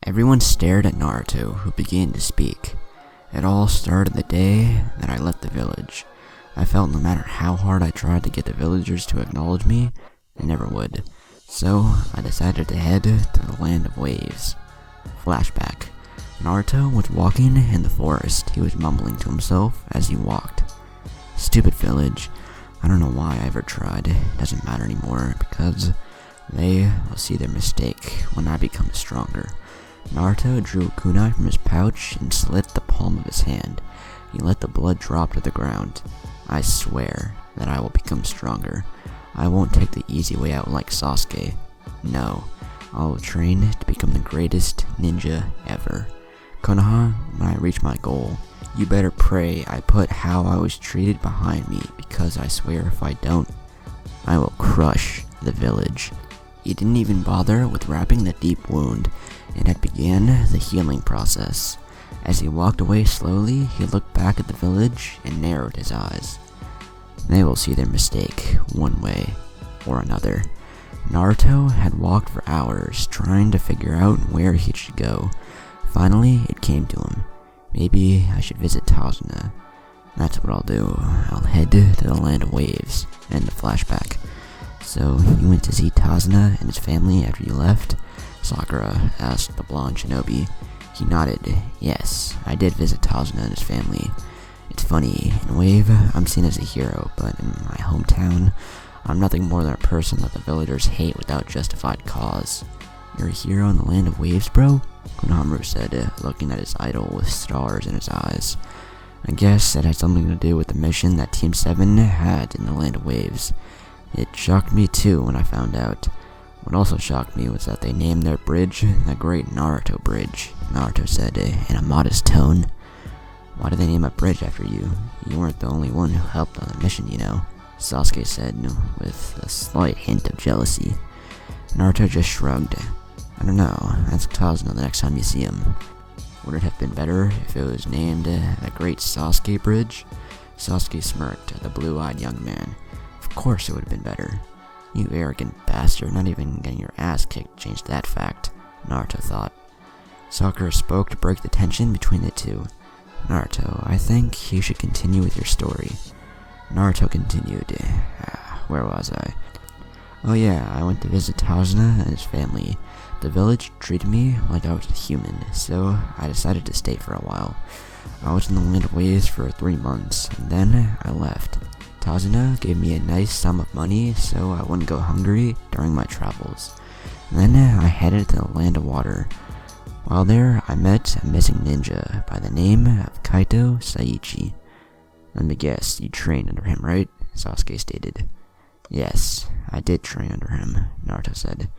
Everyone stared at Naruto, who began to speak. It all started the day that I left the village. I felt no matter how hard I tried to get the villagers to acknowledge me, they never would. So, I decided to head to the land of waves. Flashback. Naruto was walking in the forest. He was mumbling to himself as he walked. Stupid village. I don't know why I ever tried. It doesn't matter anymore, because they will see their mistake when I become stronger. Naruto drew a kunai from his pouch and slit the palm of his hand. He let the blood drop to the ground. I swear that I will become stronger. I won't take the easy way out like Sasuke. No, I will train to become the greatest ninja ever. Konoha, when I reach my goal, you better pray I put how I was treated behind me, because I swear if I don't, I will crush the village. He didn't even bother with wrapping the deep wound, and had began the healing process. As he walked away slowly, he looked back at the village and narrowed his eyes. They will see their mistake, one way or another. Naruto had walked for hours, trying to figure out where he should go. Finally, it came to him. Maybe I should visit Tsunade. That's what I'll do. I'll head to the land of waves. End of flashback. So, you went to see Tsunade and his family after you left? Sakura asked the blonde shinobi. He nodded. Yes, I did visit Tsunade and his family. It's funny, in Wave, I'm seen as a hero, but in my hometown, I'm nothing more than a person that the villagers hate without justified cause. You're a hero in the land of waves, bro? Konohamaru said, looking at his idol with stars in his eyes. I guess that had something to do with the mission that Team 7 had in the land of waves. It shocked me too when I found out. What also shocked me was that they named their bridge the Great Naruto Bridge, Naruto said in a modest tone. Why did they name a bridge after you? You weren't the only one who helped on the mission, you know, Sasuke said with a slight hint of jealousy. Naruto just shrugged. I don't know, ask Tsunade the next time you see him. Would it have been better if it was named the Great Sasuke Bridge? Sasuke smirked at the blue-eyed young man. Of course it would have been better. You arrogant bastard, not even getting your ass kicked changed that fact, Naruto thought. Sakura spoke to break the tension between the two. Naruto, I think you should continue with your story. Naruto continued. Where was I? Oh yeah, I went to visit Tsunade and his family. The village treated me like I was a human, so I decided to stay for a while. I was in the land of waves for 3 months, and then I left. Tsunade gave me a nice sum of money so I wouldn't go hungry during my travels. Then I headed to the land of water. While there, I met a missing ninja by the name of Kaito Saichi. Let me guess, you trained under him, right? Sasuke stated. Yes, I did train under him, Naruto said.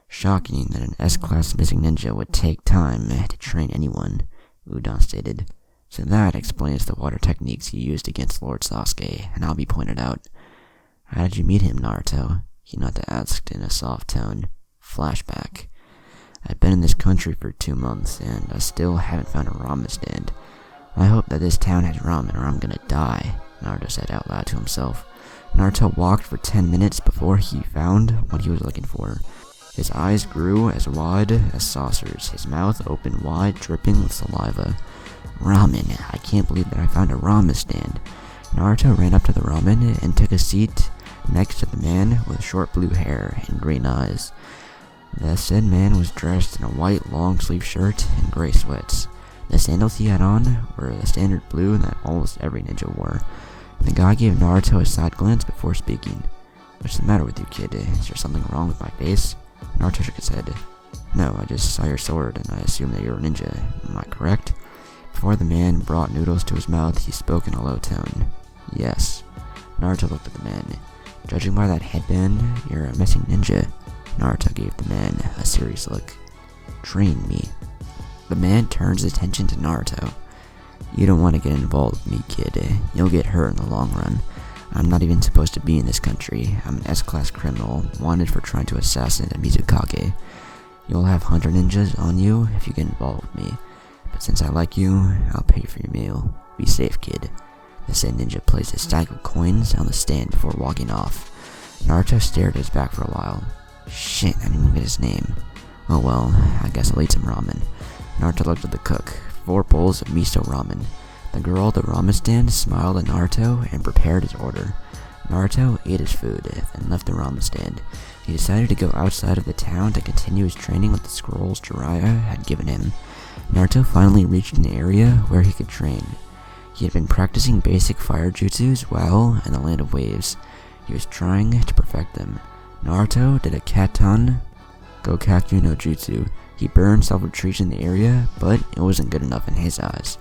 Shocking that an S-class missing ninja would take time to train anyone, Udon stated. So that explains the water techniques you used against Lord Sasuke, and I'll be pointed out. How did you meet him, Naruto? Hinata asked in a soft tone. Flashback. I've been in this country for 2 months, and I still haven't found a ramen stand. I hope that this town has ramen or I'm gonna die, Naruto said out loud to himself. Naruto walked for 10 minutes before he found what he was looking for. His eyes grew as wide as saucers, his mouth opened wide, dripping with saliva. Ramen. I can't believe that I found a ramen stand. Naruto ran up to the ramen and took a seat next to the man with short blue hair and green eyes. The said man was dressed in a white long-sleeve shirt and gray sweats. The sandals he had on were the standard blue that almost every ninja wore. The guy gave Naruto a side glance before speaking. What's the matter with you, kid? Is there something wrong with my face? Naruto shook his head. No, I just saw your sword and I assumed that you're a ninja. Am I correct? Before the man brought noodles to his mouth, he spoke in a low tone. Yes. Naruto looked at the man. Judging by that headband, you're a missing ninja. Naruto gave the man a serious look. Train me. The man turns his attention to Naruto. You don't want to get involved with me, kid. You'll get hurt in the long run. I'm not even supposed to be in this country. I'm an S-class criminal, wanted for trying to assassinate a Mizukage. You'll have 100 ninjas on you if you get involved with me. But since I like you, I'll pay for your meal. Be safe, kid. The said ninja placed a stack of coins on the stand before walking off. Naruto stared at his back for a while. Shit, I didn't even get his name. Oh well, I guess I'll eat some ramen. Naruto looked at the cook. 4 bowls of miso ramen. The girl at the ramen stand smiled at Naruto and prepared his order. Naruto ate his food, then left the ramen stand. He decided to go outside of the town to continue his training with the scrolls Jiraiya had given him. Naruto finally reached an area where he could train. He had been practicing basic fire jutsus while in the Land of Waves. He was trying to perfect them. Naruto did a Katan Gokakyu no Jutsu. He burned several trees in the area, but it wasn't good enough in his eyes.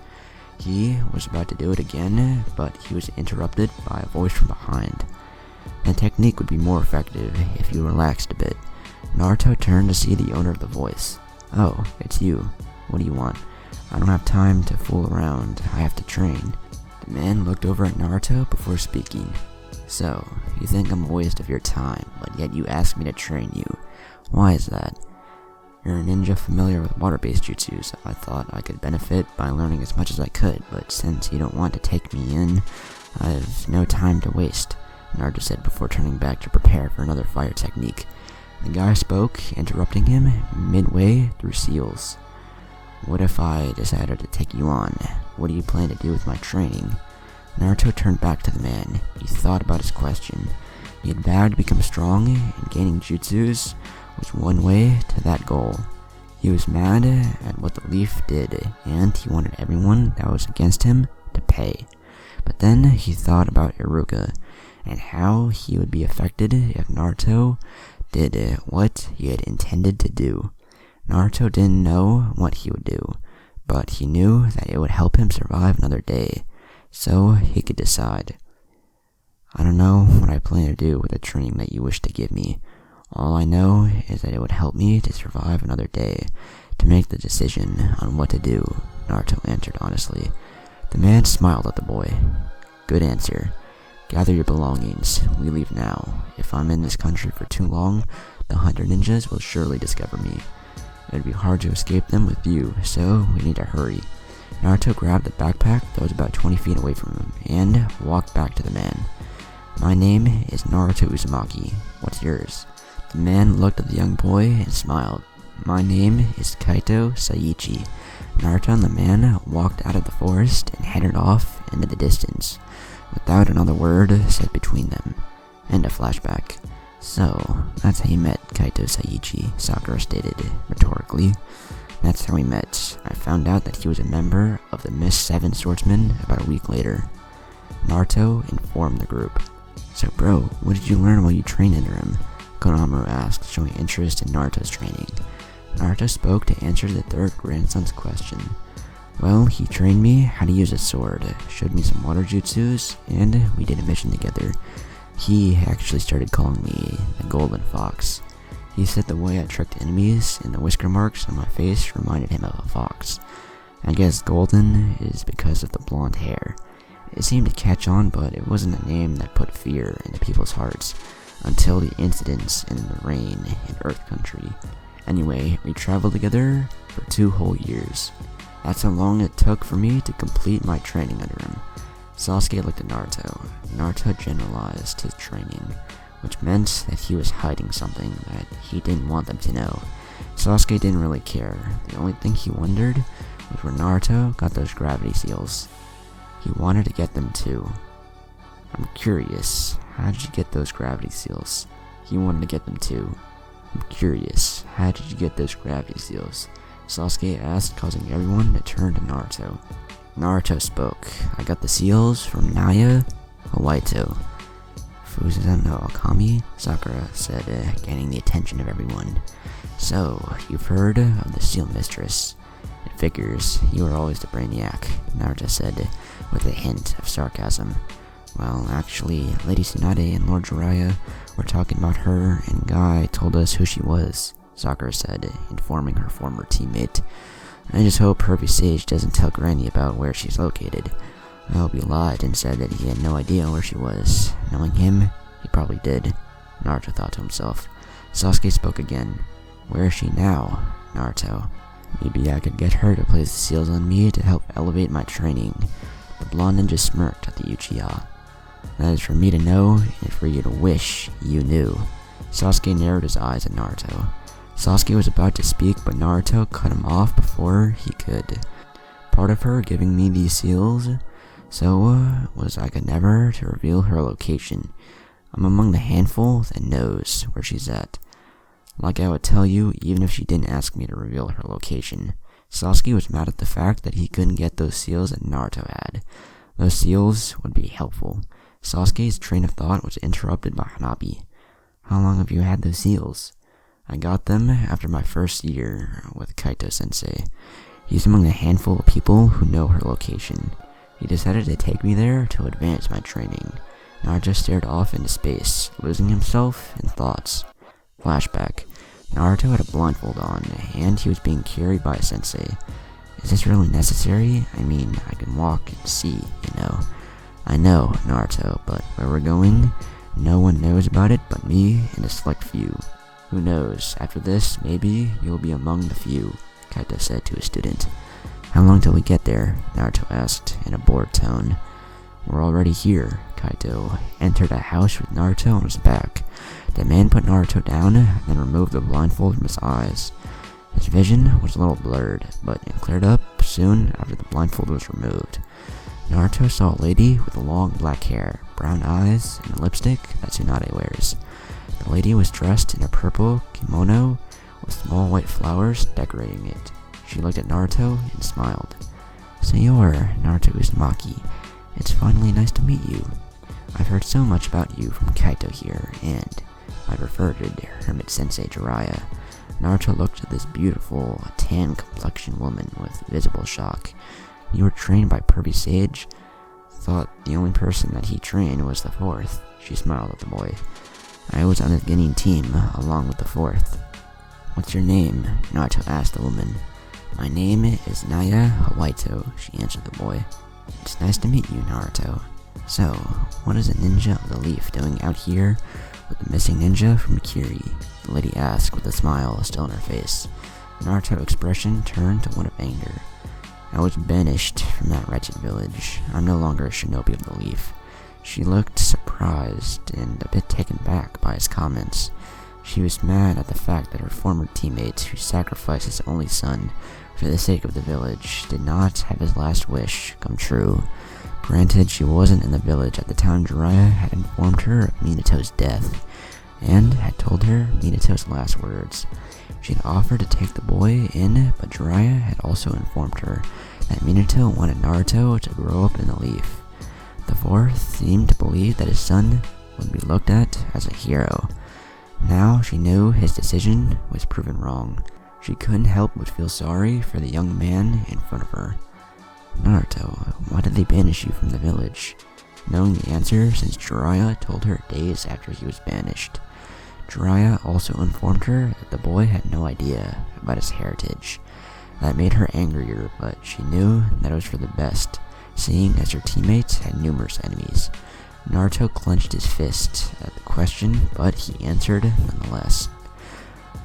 He was about to do it again, but he was interrupted by a voice from behind. The technique would be more effective if you relaxed a bit. Naruto turned to see the owner of the voice. Oh, it's you. What do you want? I don't have time to fool around. I have to train. The man looked over at Naruto before speaking. So, you think I'm a waste of your time, but yet you ask me to train you. Why is that? You're a ninja familiar with water-based jutsus. I thought I could benefit by learning as much as I could, but since you don't want to take me in, I have no time to waste, Naruto said before turning back to prepare for another fire technique. The guy spoke, interrupting him midway through seals. What if I decided to take you on? What do you plan to do with my training? Naruto turned back to the man. He thought about his question. He had vowed to become strong, and gaining jutsus was one way to that goal. He was mad at what the Leaf did, and he wanted everyone that was against him to pay. But then he thought about Iruka, and how he would be affected if Naruto did what he had intended to do. Naruto didn't know what he would do, but he knew that it would help him survive another day, so he could decide. I don't know what I plan to do with the training that you wish to give me. All I know is that it would help me to survive another day, to make the decision on what to do, Naruto answered honestly. The man smiled at the boy. Good answer. Gather your belongings. We leave now. If I'm in this country for too long, the 100 ninjas will surely discover me. It would be hard to escape them with you, so we need to hurry. Naruto grabbed the backpack that was about 20 feet away from him, and walked back to the man. My name is Naruto Uzumaki. What's yours? The man looked at the young boy and smiled. My name is Kaito Saiichi. Naruto and the man walked out of the forest and headed off into the distance, without another word said between them. End of flashback. So, that's how you met Kaito Saiichi, Sakura stated, rhetorically. That's how we met. I found out that he was a member of the Miss 7 Swordsmen about a week later. Naruto informed the group. So bro, what did you learn while you trained under him? Konohamaru asked, showing interest in Naruto's training. Naruto spoke to answer the third grandson's question. Well, he trained me how to use a sword, showed me some water jutsus, and we did a mission together. He actually started calling me the Golden Fox. He said the way I tricked enemies and the whisker marks on my face reminded him of a fox. I guess golden is because of the blonde hair. It seemed to catch on, but it wasn't a name that put fear into people's hearts until the incidents in the rain in Earth Country. Anyway, we traveled together for 2 whole years. That's how long it took for me to complete my training under him. Sasuke looked at Naruto. Naruto generalized his training, which meant that he was hiding something that he didn't want them to know. Sasuke didn't really care. The only thing he wondered was where Naruto got those gravity seals. He wanted to get them too. I'm curious, how did you get those gravity seals? He wanted to get them too. I'm curious, how did you get those gravity seals? Sasuke asked, causing everyone to turn to Naruto. Naruto spoke. I got the seals from Naya Hawaito. Fuzen no Akami, Sakura said, gaining the attention of everyone. So, you've heard of the Seal Mistress. It figures, you were always the brainiac, Naruto said, with a hint of sarcasm. Well, actually, Lady Tsunade and Lord Jiraiya were talking about her, and Guy told us who she was, Sakura said, informing her former teammate. I just hope Hervey Sage doesn't tell Granny about where she's located. I hope he lied and said that he had no idea where she was. Knowing him, he probably did, Naruto thought to himself. Sasuke spoke again. Where is she now, Naruto? Maybe I could get her to place the seals on me to help elevate my training. The blonde ninja smirked at the Uchiha. That is for me to know, and for you to wish you knew. Sasuke narrowed his eyes at Naruto. Sasuke was about to speak, but Naruto cut him off before he could. Part of her giving me these seals, was I could never to reveal her location. I'm among the handful that knows where she's at. Like I would tell you even if she didn't ask me to reveal her location. Sasuke was mad at the fact that he couldn't get those seals that Naruto had. Those seals would be helpful. Sasuke's train of thought was interrupted by Hanabi. How long have you had those seals? I got them after my first year with Kaito-sensei. He's among the handful of people who know her location. He decided to take me there to advance my training. Naruto stared off into space, losing himself in thoughts. Flashback. Naruto had a blindfold on, and he was being carried by a sensei. Is this really necessary? I mean, I can walk and see, you know. I know, Naruto, but where we're going, no one knows about it but me and a select few. Who knows, after this, maybe you'll be among the few, Kaito said to his student. How long till we get there? Naruto asked in a bored tone. We're already here. Kaito entered a house with Naruto on his back. The man put Naruto down, then removed the blindfold from his eyes. His vision was a little blurred, but it cleared up soon after the blindfold was removed. Naruto saw a lady with long black hair, brown eyes, and a lipstick that Tsunade wears. The lady was dressed in a purple kimono with small white flowers decorating it. She looked at Naruto and smiled. So you're Naruto Uzumaki. It's finally nice to meet you. I've heard so much about you from Kaito here, and I referred to Hermit Sensei Jiraiya. Naruto looked at this beautiful, tan-complexioned woman with visible shock. You were trained by Pervy Sage? Thought the only person that he trained was the fourth. She smiled at the boy. I was on the beginning team, along with the fourth. What's your name? Naruto asked the woman. My name is Nyce456-After Naruto, she answered the boy. It's nice to meet you, Naruto. So, what is a ninja of the leaf doing out here with the missing ninja from Kiri? The lady asked with a smile still on her face. Naruto's expression turned to one of anger. I was banished from that wretched village. I'm no longer a shinobi of the leaf. She looked surprised and a bit taken back by his comments. She was mad at the fact that her former teammate, who sacrificed his only son for the sake of the village, did not have his last wish come true. Granted, she wasn't in the village at the time Jiraiya had informed her of Minato's death, and had told her Minato's last words. She had offered to take the boy in, but Jiraiya had also informed her that Minato wanted Naruto to grow up in the leaf. The fourth seemed to believe that his son would be looked at as a hero. Now she knew his decision was proven wrong. She couldn't help but feel sorry for the young man in front of her. Naruto, why did they banish you from the village? Knowing the answer since Jiraiya told her days after he was banished. Jiraiya also informed her that the boy had no idea about his heritage. That made her angrier, but she knew that it was for the best, seeing as her teammates had numerous enemies. Naruto clenched his fist at the question, but he answered nonetheless.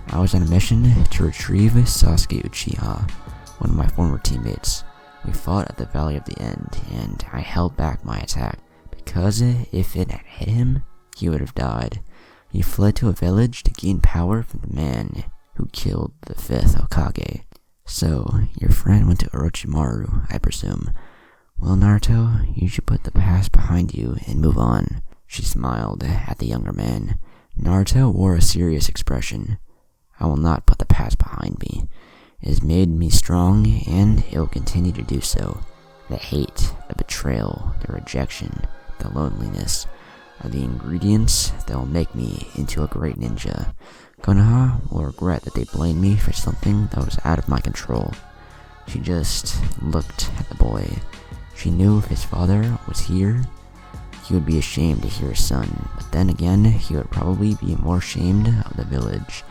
I was on a mission to retrieve Sasuke Uchiha, one of my former teammates. We fought at the Valley of the End, and I held back my attack, because if it had hit him, he would have died. He fled to a village to gain power from the man who killed the 5th Hokage. So, your friend went to Orochimaru, I presume. Well, Naruto, you should put the past behind you and move on. She smiled at the younger man. Naruto wore a serious expression. I will not put the past behind me. It has made me strong, and it will continue to do so. The hate, the betrayal, the rejection, the loneliness are the ingredients that will make me into a great ninja. Konoha will regret that they blamed me for something that was out of my control. She just looked at the boy. She knew if his father was here, he would be ashamed to hear his son, but then again, he would probably be more ashamed of the village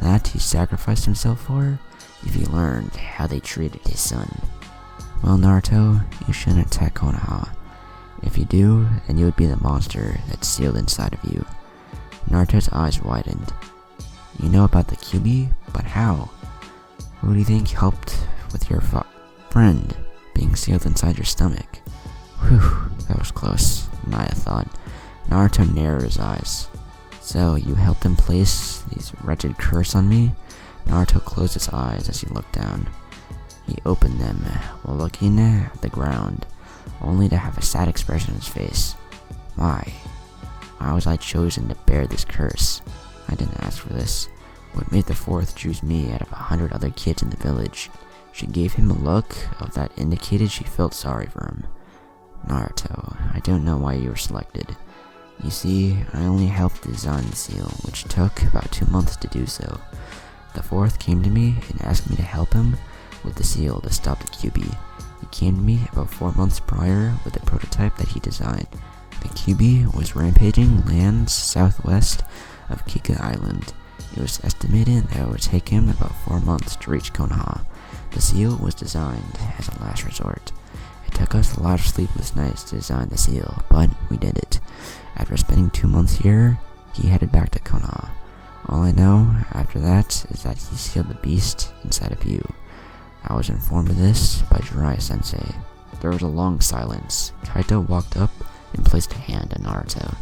that he sacrificed himself for if he learned how they treated his son. Well, Naruto, you shouldn't attack Konoha. If you do, then you would be the monster that's sealed inside of you. Naruto's eyes widened. You know about the Kyuubi, but how? Who do you think helped with your friend being sealed inside your stomach? Whew, that was close, Naya thought. Naruto narrowed his eyes. So, you helped him place these wretched curse on me? Naruto closed his eyes as he looked down. He opened them while looking at the ground, only to have a sad expression on his face. Why? Why was I chosen to bear this curse? I didn't ask for this. What made the fourth choose me out of 100 other kids in the village? She gave him a look that indicated she felt sorry for him. Naruto, I don't know why you were selected. You see, I only helped design the seal, which took about 2 months to do so. The fourth came to me and asked me to help him with the seal to stop the QB. He came to me about 4 months prior with a prototype that he designed. The QB was rampaging lands southwest of Kika Island. It was estimated that it would take him about 4 months to reach Konoha. The seal was designed as a last resort. It took us a lot of sleepless nights to design the seal, but we did it. After spending 2 months here, he headed back to Konoha. All I know after that is that he sealed the beast inside of you. I was informed of this by Jiraiya Sensei. There was a long silence. Kaito walked up and placed a hand on Naruto.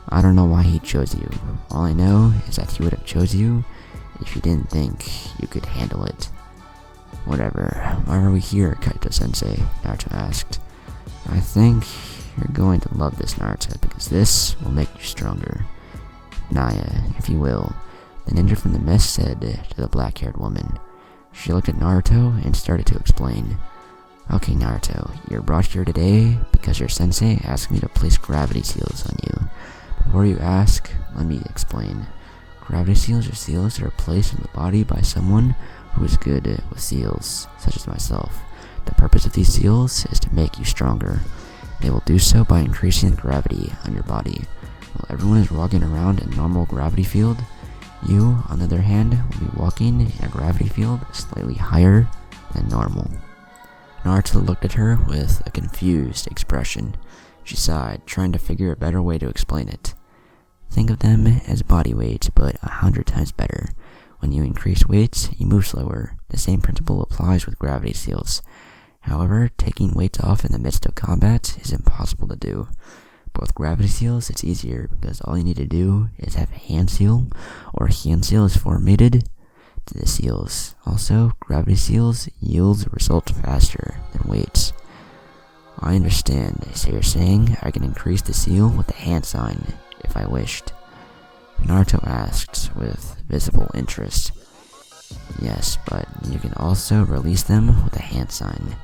I don't know why he chose you. All I know is that he would have chose you if he didn't think you could handle it. Whatever. Why are we here, Kaito-sensei? Naruto asked. I think you're going to love this, Naruto, because this will make you stronger. Naya, if you will, the ninja from the mist said to the black-haired woman. She looked at Naruto and started to explain. Okay, Naruto, you're brought here today because your sensei asked me to place gravity seals on you. Before you ask, let me explain. Gravity seals are seals that are placed in the body by someone who is good with seals, such as myself. The purpose of these seals is to make you stronger. They will do so by increasing the gravity on your body. While everyone is walking around in a normal gravity field, you, on the other hand, will be walking in a gravity field slightly higher than normal. Naruto looked at her with a confused expression. She sighed, trying to figure a better way to explain it. Think of them as body weight, but 100 times better. When you increase weights, you move slower. The same principle applies with gravity seals. However, taking weights off in the midst of combat is impossible to do. But with gravity seals, it's easier because all you need to do is have a hand seal, or a hand seal is formatted to the seals. Also, gravity seals yields results faster than weights. I understand, so you're saying I can increase the seal with the hand sign if I wished? Naruto asked with visible interest. Yes, but you can also release them with a hand sign.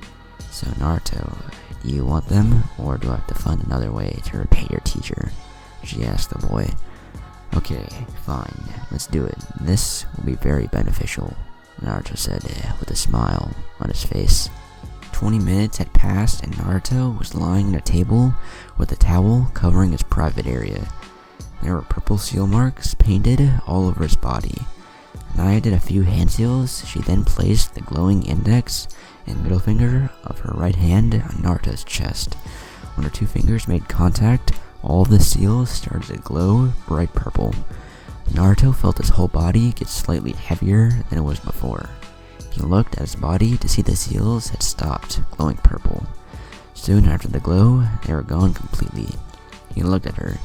So Naruto, do you want them, or do I have to find another way to repay your teacher? She asked the boy. Okay, fine, let's do it. This will be very beneficial, Naruto said with a smile on his face. 20 minutes had passed and Naruto was lying on a table with a towel covering his private area. There were purple seal marks painted all over his body. Naya did a few hand seals. She then placed the glowing index and middle finger of her right hand on Naruto's chest. When her two fingers made contact, all of the seals started to glow bright purple. Naruto felt his whole body get slightly heavier than it was before. He looked at his body to see the seals had stopped glowing purple. Soon after the glow, they were gone completely. He looked at her.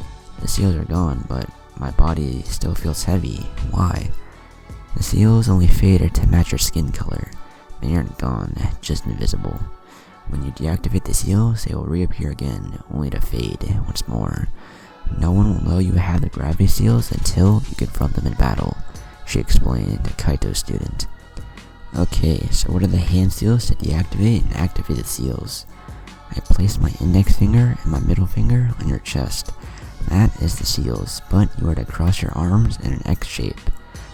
The seals are gone, but my body still feels heavy. Why? The seals only faded to match your skin color. They aren't gone, just invisible. When you deactivate the seals, they will reappear again, only to fade once more. No one will know you have the gravity seals until you confront them in battle, she explained to Kaito's student. Okay, so what are the hand seals to deactivate and activate the seals? I placed my index finger and my middle finger on your chest. That is the seals, but you are to cross your arms in an X shape.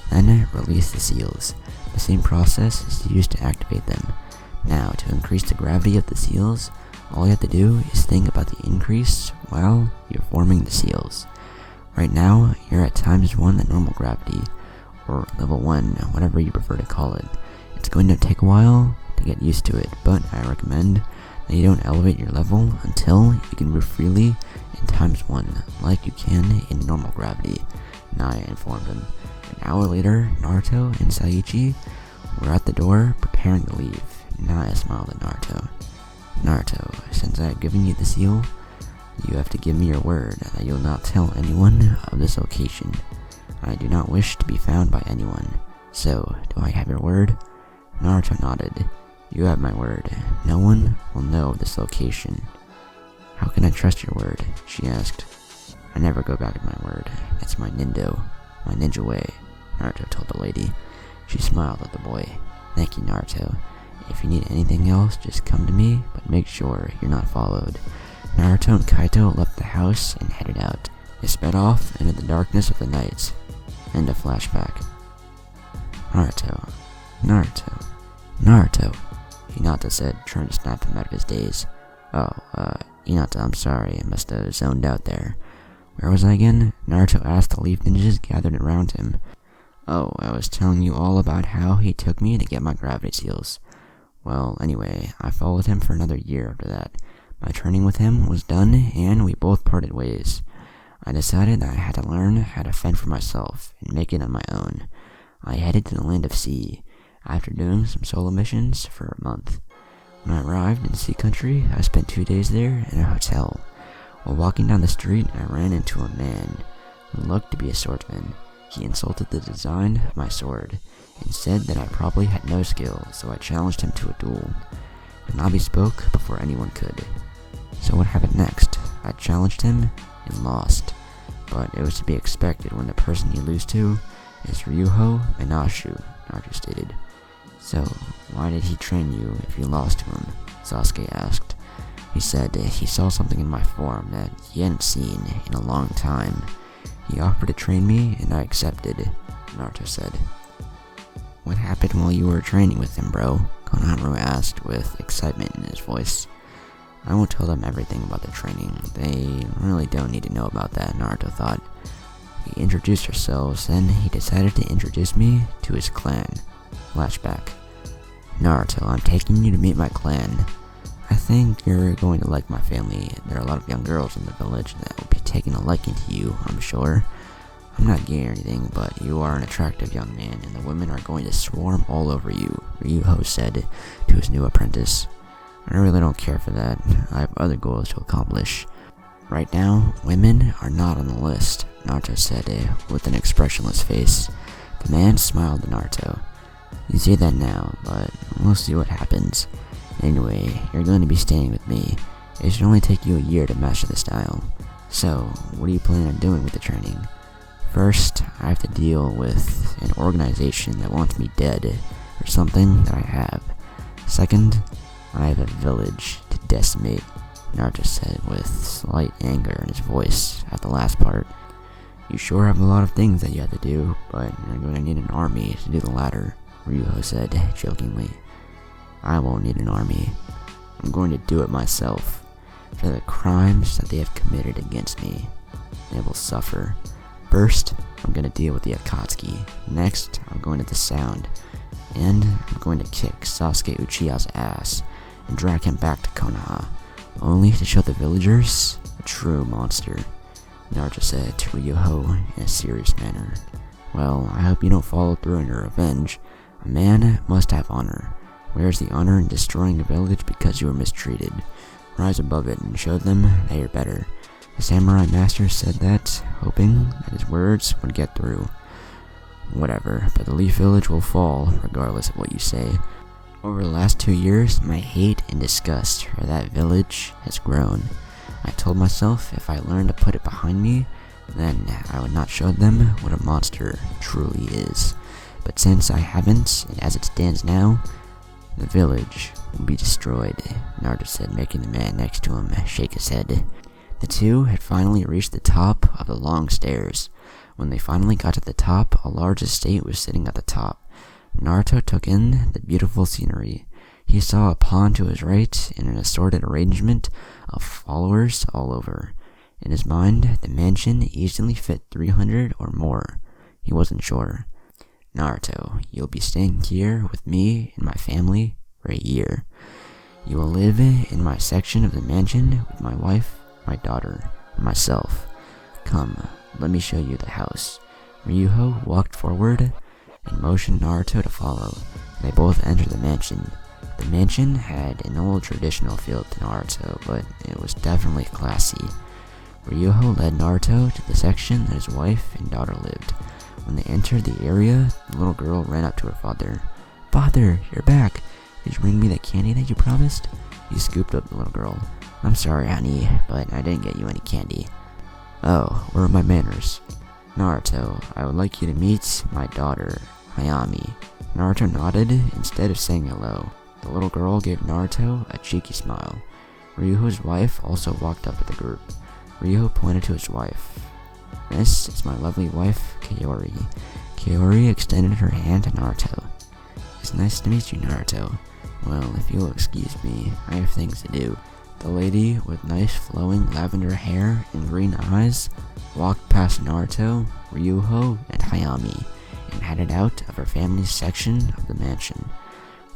Then release the seals. The same process is used to activate them. Now, to increase the gravity of the seals, all you have to do is think about the increase while you're forming the seals. Right now, you're at ×1 the normal gravity, or level 1, whatever you prefer to call it. It's going to take a while to get used to it, but I recommend that you don't elevate your level until you can move freely in ×1, like you can in normal gravity, Naya informed him. An hour later, Naruto and Saichi were at the door preparing to leave. Naya smiled at Naruto. Naruto, since I have given you the seal, you have to give me your word that you will not tell anyone of this location. I do not wish to be found by anyone, So, do I have your word? Naruto nodded. You have my word. No one will know of this location. How can I trust your word? She asked. I never go back on my word. That's my ninja way, Naruto told the lady. She smiled at the boy. Thank you, Naruto. If you need anything else, just come to me, but make sure you're not followed. Naruto and Kaito left the house and headed out. They sped off into the darkness of the night. End of flashback. Naruto. Hinata said, trying to snap him out of his daze. Oh, Hinata, I'm sorry, I must have zoned out there. Where was I again? Naruto asked the leaf ninjas gathered around him. Oh, I was telling you all about how he took me to get my gravity seals. Well, anyway, I followed him for another year after that. My training with him was done, and we both parted ways. I decided that I had to learn how to fend for myself and make it on my own. I headed to the land of sea, after doing some solo missions for a month. When I arrived in Sea Country, I spent 2 days there in a hotel. While walking down the street, I ran into a man who looked to be a swordsman. He insulted the design of my sword, and said that I probably had no skill, so I challenged him to a duel. Hanabi spoke before anyone could. So what happened next? I challenged him, and lost. But it was to be expected when the person you lose to is Ryuho Minashu, Naruto stated. So, why did he train you if you lost to him? Sasuke asked. He said he saw something in my form that he hadn't seen in a long time. He offered to train me, and I accepted, Naruto said. What happened while you were training with him, bro? Konohamaru asked with excitement in his voice. I won't tell them everything about the training. They really don't need to know about that, Naruto thought. We introduced ourselves, then he decided to introduce me to his clan. Flashback. Naruto, I'm taking you to meet my clan. I think you're going to like my family. There are a lot of young girls in the village that will be taking a liking to you, I'm sure. I'm not gay or anything, but you are an attractive young man, and the women are going to swarm all over you, Ryuho said to his new apprentice. I really don't care for that. I have other goals to accomplish. Right now, women are not on the list, Naruto said with an expressionless face. The man smiled at Naruto. You say that now, but we'll see what happens. Anyway, you're going to be staying with me. It should only take you a year to master the style. So, what do you plan on doing with the training? First, I have to deal with an organization that wants me dead, or something that I have. Second, I have a village to decimate, Naruto said with slight anger in his voice at the last part. You sure have a lot of things that you have to do, but you're going to need an army to do the latter, Ryuho said jokingly. I won't need an army. I'm going to do it myself. For the crimes that they have committed against me, they will suffer. First, I'm going to deal with the Akatsuki. Next, I'm going to the Sound. And I'm going to kick Sasuke Uchiha's ass and drag him back to Konoha, only to show the villagers a true monster, Naruto said to Ryuho in a serious manner. Well, I hope you don't follow through on your revenge. A man must have honor. Where's the honor in destroying a village because you were mistreated? Rise above it and show them that you're better. The samurai master said that, hoping that his words would get through. Whatever, but the Leaf Village will fall, regardless of what you say. Over the last 2 years, my hate and disgust for that village has grown. I told myself if I learned to put it behind me, then I would not show them what a monster truly is. But since I haven't, and as it stands now, the village will be destroyed, Naruto said, making the man next to him shake his head. The two had finally reached the top of the long stairs. When they finally got to the top, a large estate was sitting at the top. Naruto took in the beautiful scenery. He saw a pond to his right and an assorted arrangement of followers all over. In his mind, the mansion easily fit 300 or more. He wasn't sure. Naruto, you'll be staying here with me and my family for a year. You will live in my section of the mansion with my wife, my daughter, and myself. Come, let me show you the house. Ryuho walked forward and motioned Naruto to follow. They both entered the mansion. The mansion had an old traditional feel to Naruto, but it was definitely classy. Ryuho led Naruto to the section that his wife and daughter lived. When they entered the area, the little girl ran up to her father. "Father, you're back. Did you bring me that candy that you promised?" He scooped up the little girl. "I'm sorry, honey, but I didn't get you any candy." "Oh, where are my manners?" "Naruto, I would like you to meet my daughter, Hayami." Naruto nodded instead of saying hello. The little girl gave Naruto a cheeky smile. Ryuho's wife also walked up to the group. Ryuho pointed to his wife. "This is my lovely wife, Kaori." Kaori extended her hand to Naruto. "It's nice to meet you, Naruto. Well, if you'll excuse me, I have things to do." The lady with nice flowing lavender hair and green eyes walked past Naruto, Ryuho, and Hayami, and headed out of her family's section of the mansion.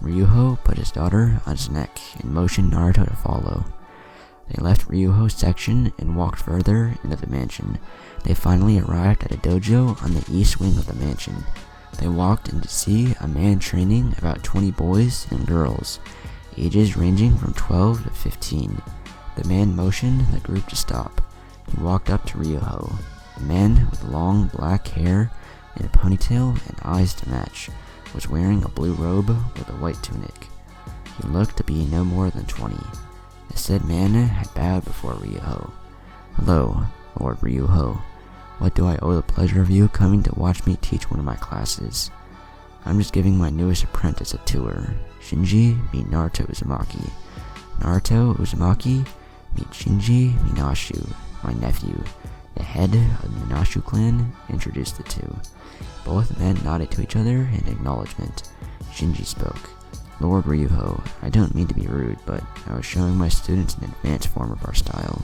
Ryuho put his daughter on his neck and motioned Naruto to follow. They left Ryuho's section and walked further into the mansion. They finally arrived at a dojo on the east wing of the mansion. They walked in to see a man training about 20 boys and girls, ages ranging from 12 to 15. The man motioned the group to stop. He walked up to Ryuho. A man with long black hair and a ponytail and eyes to match was wearing a blue robe with a white tunic. He looked to be no more than 20. The said man had bowed before Ryuho. "Hello, Lord Ryuho. What do I owe the pleasure of you coming to watch me teach one of my classes?" "I'm just giving my newest apprentice a tour. Shinji, meet Naruto Uzumaki. Naruto Uzumaki, meet Shinji Minashu, my nephew." The head of the Minashu clan introduced the two. Both men nodded to each other in acknowledgement. Shinji spoke. "Lord Ryuho, I don't mean to be rude, but I was showing my students an advanced form of our style.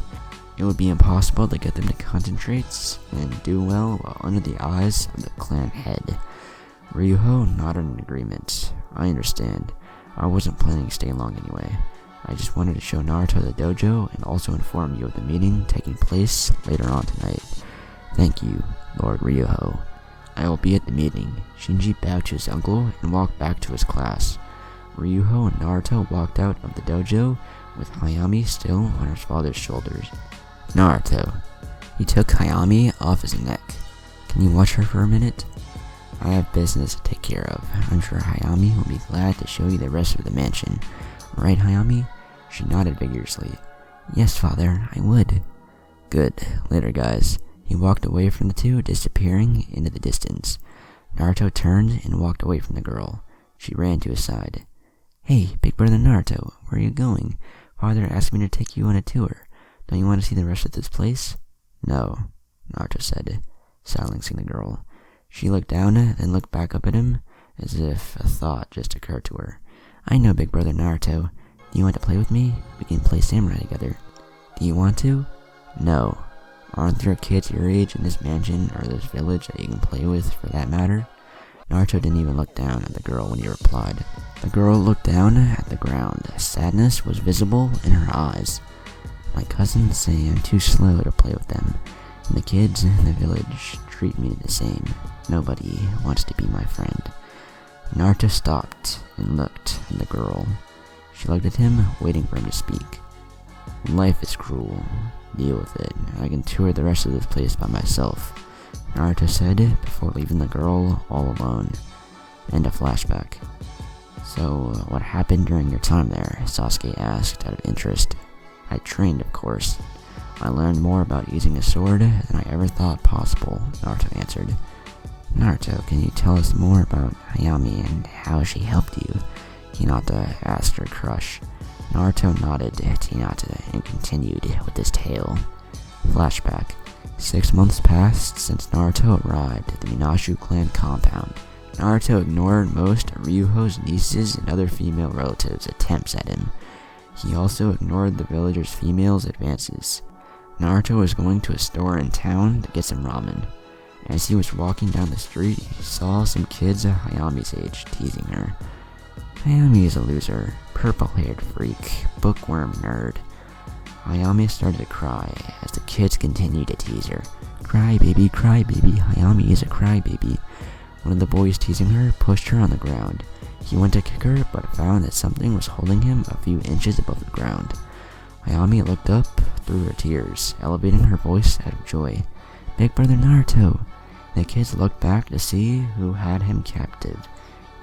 It would be impossible to get them to concentrate and do well while under the eyes of the clan head." Ryuho nodded in agreement. "I understand. I wasn't planning to stay long anyway. I just wanted to show Naruto the dojo and also inform you of the meeting taking place later on tonight." "Thank you, Lord Ryuho. I will be at the meeting." Shinji bowed to his uncle and walked back to his class. Ryuho and Naruto walked out of the dojo with Hayami still on his father's shoulders. "Naruto." He took Hayami off his neck. "Can you watch her for a minute?" "I have business to take care of. I'm sure Hayami will be glad to show you the rest of the mansion. Right, Hayami?" She nodded vigorously. "Yes, father, I would." "Good. Later, guys." He walked away from the two, disappearing into the distance. Naruto turned and walked away from the girl. She ran to his side. "Hey, big brother Naruto, where are you going? Father asked me to take you on a tour. Don't you want to see the rest of this place?" "No," Naruto said, silencing the girl. She looked down, then looked back up at him, as if a thought just occurred to her. "I know, big brother Naruto. Do you want to play with me? We can play samurai together." "Do you want to?" "No. Aren't there kids your age in this mansion or this village that you can play with, for that matter?" Naruto didn't even look down at the girl when he replied. The girl looked down at the ground. Sadness was visible in her eyes. "My cousins say I'm too slow to play with them, and the kids in the village treat me the same. Nobody wants to be my friend." Naruto stopped and looked at the girl. She looked at him, waiting for him to speak. "Life is cruel. Deal with it. I can tour the rest of this place by myself," Naruto said before leaving the girl all alone. End of flashback. "So, what happened during your time there?" Sasuke asked out of interest. "I trained, of course. I learned more about using a sword than I ever thought possible," Naruto answered. "Naruto, can you tell us more about Hayami and how she helped you?" Hinata asked her crush. Naruto nodded to Hinata and continued with his tale. Flashback. 6 months passed since Naruto arrived at the Minashu clan compound. Naruto ignored most of Ryuho's nieces and other female relatives' attempts at him. He also ignored the villagers' females' advances. Naruto was going to a store in town to get some ramen. As he was walking down the street, he saw some kids at Hayami's age teasing her. "Hayami is a loser, purple-haired freak, bookworm nerd." Hayami started to cry as the kids continued to tease her. Cry baby, Hayami is a crybaby." One of the boys teasing her pushed her on the ground. He went to kick her, but found that something was holding him a few inches above the ground. Hayami looked up through her tears, elevating her voice out of joy. "Big brother Naruto, The kids looked back to see who had him captive.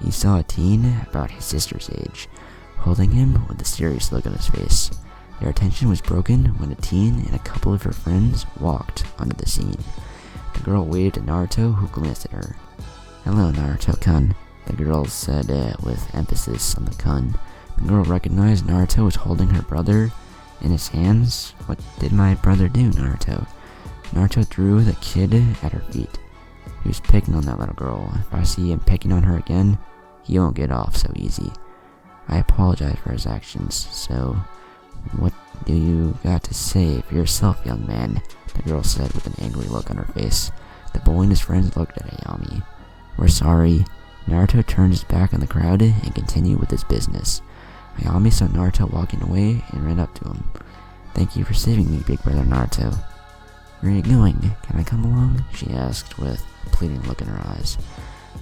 He saw a teen about his sister's age, holding him with a serious look on his face. Their attention was broken when a teen and a couple of her friends walked onto the scene. The girl waved at Naruto, who glanced at her. "Hello, Naruto-kun," the girl said with emphasis on the kun. The girl recognized Naruto was holding her brother in his hands. "What did my brother do, Naruto?" Naruto threw the kid at her feet. "He was picking on that little girl. If I see him picking on her again, he won't get off so easy. I apologize for his actions, so what do you got to say for yourself, young man?" the girl said with an angry look on her face. The boy and his friends looked at Ayami. "We're sorry." Naruto turned his back on the crowd and continued with his business. Ayami saw Naruto walking away and ran up to him. "Thank you for saving me, big brother Naruto." "Where are you going? Can I come along?" she asked with a pleading look in her eyes.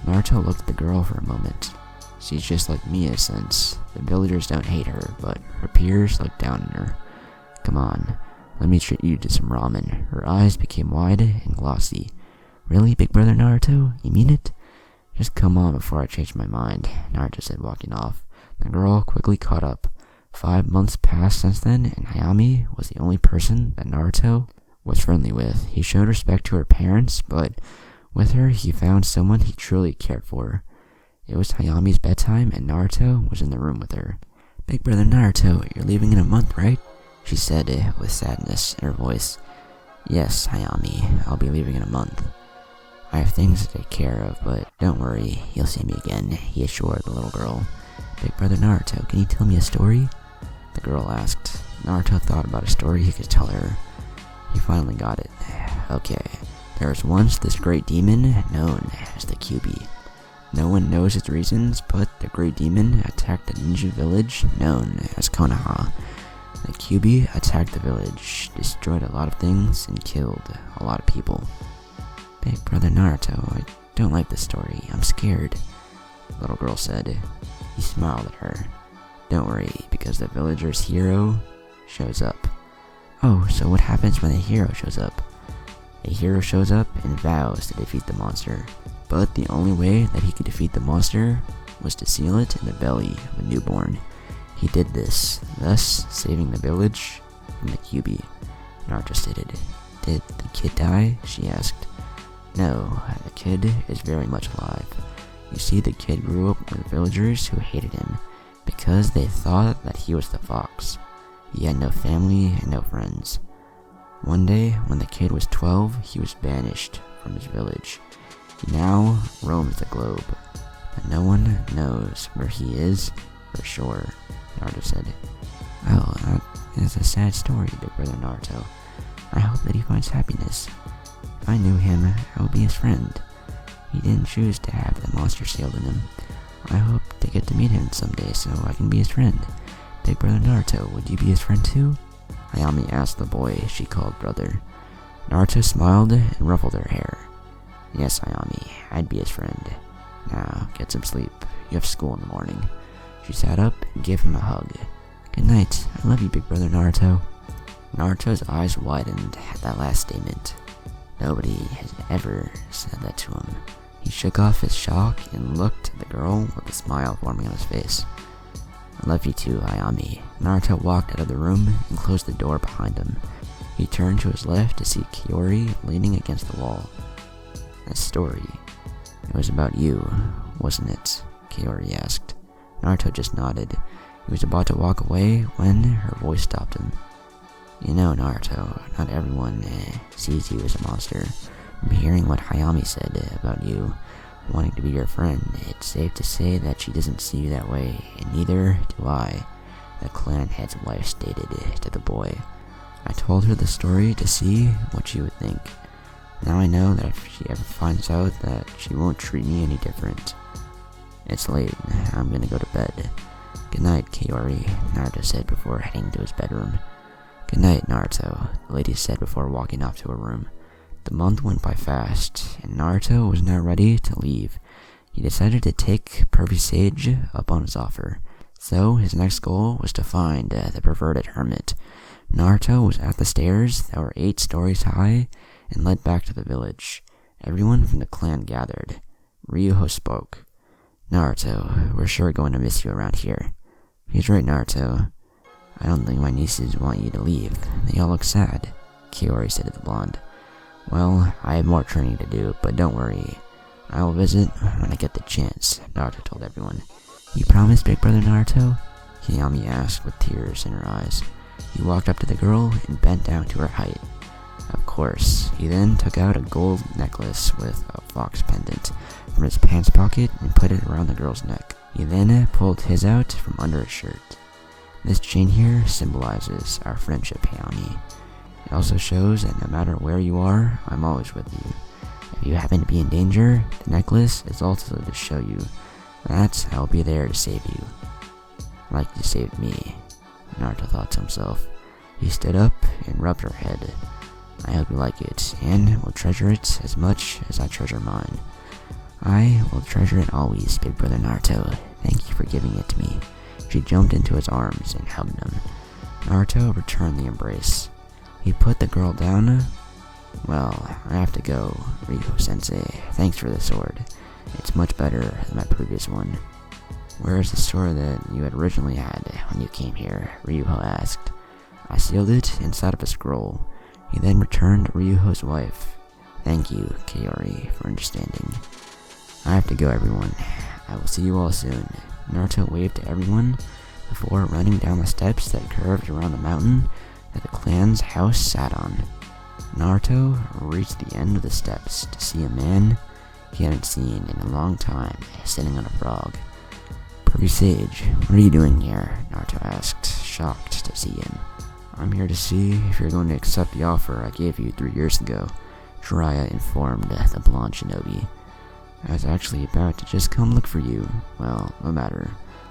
Naruto looked at the girl for a moment. "She's just like me in a sense. The villagers don't hate her, but her peers look down on her. Come on, let me treat you to some ramen." Her eyes became wide and glossy. "Really, big brother Naruto? You mean it?" "Just come on before I change my mind," Naruto said, walking off. The girl quickly caught up. 5 months passed since then, and Ayami was the only person that Naruto was friendly with. He showed respect to her parents, but with her he found someone he truly cared for. It was Hayami's bedtime, and Naruto was in the room with her. "Big brother Naruto, you're leaving in a month, right?" she said with sadness in her voice. "Yes, Hayami, I'll be leaving in a month. I have things to take care of, but don't worry, you'll see me again," he assured the little girl. "Big brother Naruto, can you tell me a story?" the girl asked. Naruto thought about a story he could tell her. He finally got it. "Okay, there was once this great demon known as the Kyuubi. No one knows its reasons, but the great demon attacked a ninja village known as Konoha. The Kyuubi attacked the village, destroyed a lot of things, and killed a lot of people." "Big brother Naruto, I don't like this story. I'm scared," the little girl said. He smiled at her. "Don't worry, because the villager's hero shows up." "Oh, so what happens when a hero shows up?" "A hero shows up and vows to defeat the monster. But the only way that he could defeat the monster was to seal it in the belly of a newborn. He did this, thus saving the village from the Kyuubi," Naruto stated. "Did the kid die?" she asked. "No, the kid is very much alive. You see, the kid grew up with villagers who hated him because they thought that he was the fox. He had no family and no friends. One day, when the kid was 12, he was banished from his village. He now roams the globe, but no one knows where he is for sure," Naruto said. "Oh, that is a sad story, big brother Naruto. I hope that he finds happiness. If I knew him, I would be his friend. He didn't choose to have the monster sealed in him. I hope to get to meet him someday so I can be his friend. Big brother Naruto, would you be his friend too?" Ayami asked the boy she called brother. Naruto smiled and ruffled her hair. "Yes, Ayami, I'd be his friend. Now, get some sleep. You have school in the morning." She sat up and gave him a hug. "Good night. I love you, big brother Naruto." Naruto's eyes widened at that last statement. Nobody has ever said that to him. He shook off his shock and looked at the girl with a smile forming on his face. "I love you too, Ayami." Naruto walked out of the room and closed the door behind him. He turned to his left to see Kiori leaning against the wall. "That story, it was about you, wasn't it?" Kiori asked. Naruto just nodded. He was about to walk away when her voice stopped him. "You know, Naruto, not everyone sees you as a monster. From hearing what Hayami said about you wanting to be your friend, it's safe to say that she doesn't see you that way, and neither do I," the clan head's wife stated to the boy. "I told her the story to see what she would think. Now I know that if she ever finds out that she won't treat me any different. It's late, I'm gonna go to bed." "Good night, Kiori," Naruto said before heading to his bedroom. "Good night, Naruto," the lady said before walking off to her room. The month went by fast, and Naruto was now ready to leave. He decided to take Perfect Sage up on his offer, so his next goal was to find the perverted hermit. Naruto was at the stairs that were 8 stories high and led back to the village. Everyone from the clan gathered. Ryuho spoke. "Naruto, we're sure going to miss you around here." "He's right, Naruto. I don't think my nieces want you to leave. They all look sad," Kiori said to the blonde. "Well, I have more training to do, but don't worry. I will visit when I get the chance," Naruto told everyone. "You promise, big brother Naruto?" Hiyami asked with tears in her eyes. He walked up to the girl and bent down to her height. Of course. He then took out a gold necklace with a fox pendant from his pants pocket and put it around the girl's neck. He then pulled his out from under his shirt. "This chain here symbolizes our friendship, Hiyami. It also shows that no matter where you are, I'm always with you. If you happen to be in danger, the necklace is also to show you that I'll be there to save you. Like you saved me," Naruto thought to himself. He stood up and rubbed her head. "I hope you like it, and will treasure it as much as I treasure mine." "I will treasure it always, big brother Naruto. Thank you for giving it to me." She jumped into his arms and hugged him. Naruto returned the embrace. He put the girl down. "Well, I have to go, Ryuho-sensei. Thanks for the sword. It's much better than my previous one." "Where is the sword that you had originally had when you came here?" Ryuho asked. "I sealed it inside of a scroll." He then returned to Ryuho's wife. "Thank you, Kiori, for understanding. I have to go, everyone. I will see you all soon." Naruto waved to everyone before running down the steps that curved around the mountain that the clan's house sat on. Naruto reached the end of the steps to see a man he hadn't seen in a long time sitting on a frog. "Pretty Sage, what are you doing here?" Naruto asked, shocked to see him. "I'm here to see if you're going to accept the offer I gave you 3 years ago," Jiraiya informed the blonde shinobi. "I was actually about to just come look for you. Well, no matter.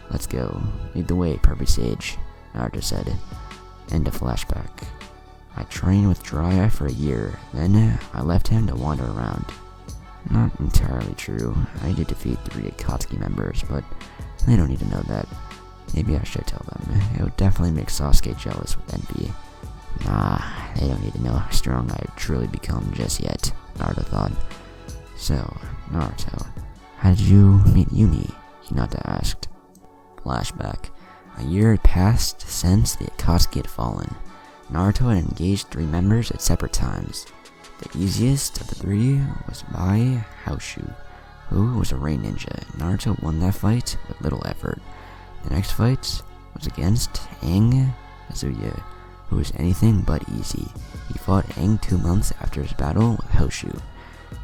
Let's go. Lead the way, Purple Sage," Naruto said. End of flashback. "I trained with Jiraiya for a year, then I left him to wander around." Not entirely true. I did defeat 3 Akatsuki members, but they don't need to know that. Maybe I should tell them. It would definitely make Sasuke jealous with envy. Nah, they don't need to know how strong I've truly become just yet, Naruto thought. "So, Naruto, how did you meet Yumi?" Hinata asked. Flashback. A year had passed since the Akatsuki had fallen. Naruto had engaged 3 members at separate times. The easiest of the 3 was Bai Haoshu, who was a rain ninja. Naruto won that fight with little effort. The next fight was against Aang Kazuya, who was anything but easy. He fought Aang 2 months after his battle with Hoshu.